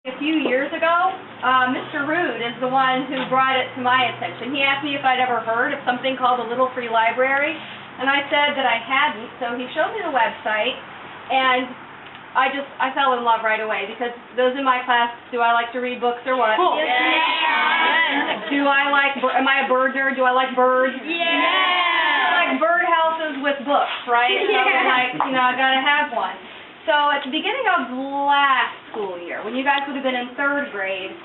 A few years ago, Mr. Rude is the one who brought it to my attention. He asked me if I'd ever heard of something called a Little Free Library, and I said that I hadn't, so he showed me the website, and I fell in love right away, because those in my class, do I like to read books or what? Cool. Yeah. Am I a bird nerd? Do I like birds? Yeah. I like bird houses with books, right? So I was like, I gotta have one. So at the beginning of last school year, when you guys would have been in 3rd grade,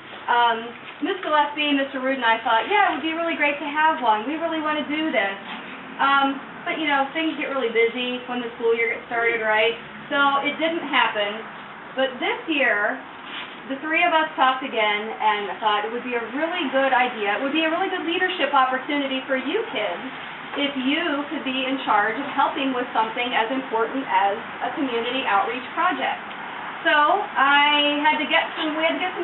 Ms. Gillespie, Mr. Rude, and I thought, yeah, it would be really great to have one. We really want to do this. But, things get really busy when the school year gets started, right? So it didn't happen. But this year, the three of us talked again, and I thought it would be a really good idea. It would be a really good leadership opportunity for you kids if you could be in charge of helping with something as important as a community outreach project. So we had to get some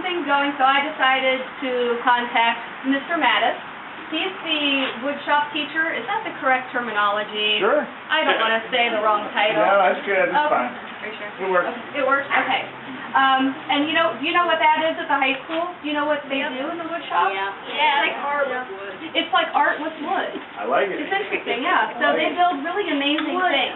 things going, so I decided to contact Mr. Mattis. He's the woodshop teacher. Is that the correct terminology? Sure. I don't want to say the wrong title. No, that's good. It's fine. Are you sure? It works. Okay. It works? Okay. And do you know what that is at the high school? Do you know what they do in the woodshop? Yeah. It's like art with wood. It's like art with wood. I like it. It's interesting, yeah. So they build really amazing things.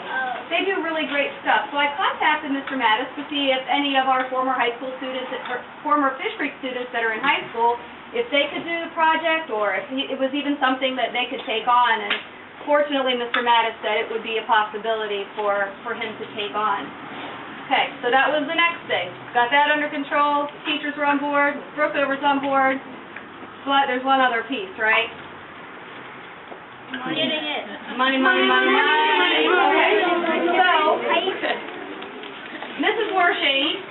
They do really great stuff. So I contacted Mr. Mattis to see if any of our former high school students, or former Fishcreek students that are in high school, if they could do the project, or if it was even something that they could take on. And fortunately, Mr. Mattis said it would be a possibility for him to take on. Okay, so that was the next thing. Got that under control. Teachers were on board. Brookover's on board. But there's one other piece, right? Getting it. Money. Okay. So, Mrs. Worshing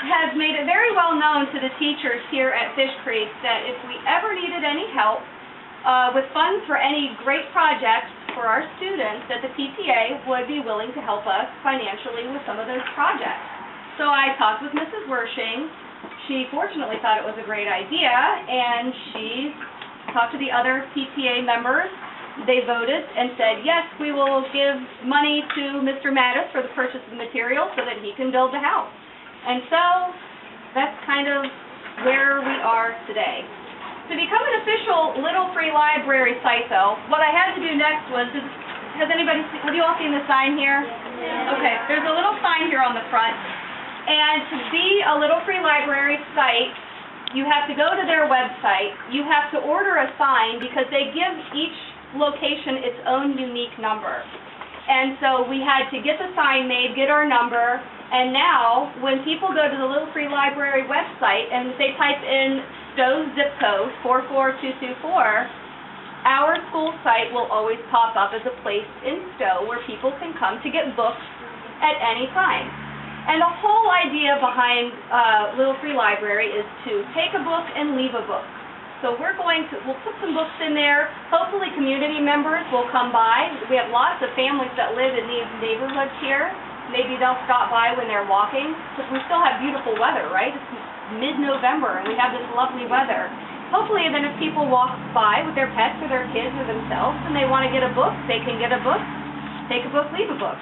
has made it very well known to the teachers here at Fishcreek that if we ever needed any help with funds for any great projects for our students, that the PTA would be willing to help us financially with some of those projects. So I talked with Mrs. Worshing. She fortunately thought it was a great idea, and she talked to the other PTA members. They voted and said, yes, we will give money to Mr. Mattis for the purchase of materials so that he can build the house. And so that's kind of where we are today. To become an official Little Free Library site, though, what I had to do next was, have you all seen the sign here? Yeah. Okay, there's a little sign here on the front. And to be a Little Free Library site, you have to go to their website. You have to order a sign because they give each location its own unique number. And so we had to get the sign made, get our number, and now when people go to the Little Free Library website and they type in Stow zip code 44224, our school site will always pop up as a place in Stow where people can come to get books at any time. And the whole idea behind Little Free Library is to take a book and leave a book. So we'll put some books in there. Hopefully community members will come by. We have lots of families that live in these neighborhoods here. Maybe they'll stop by when they're walking, because we still have beautiful weather, right? It's mid-November, and we have this lovely weather. Hopefully, then if people walk by with their pets or their kids or themselves, and they want to get a book, they can get a book, take a book, leave a book.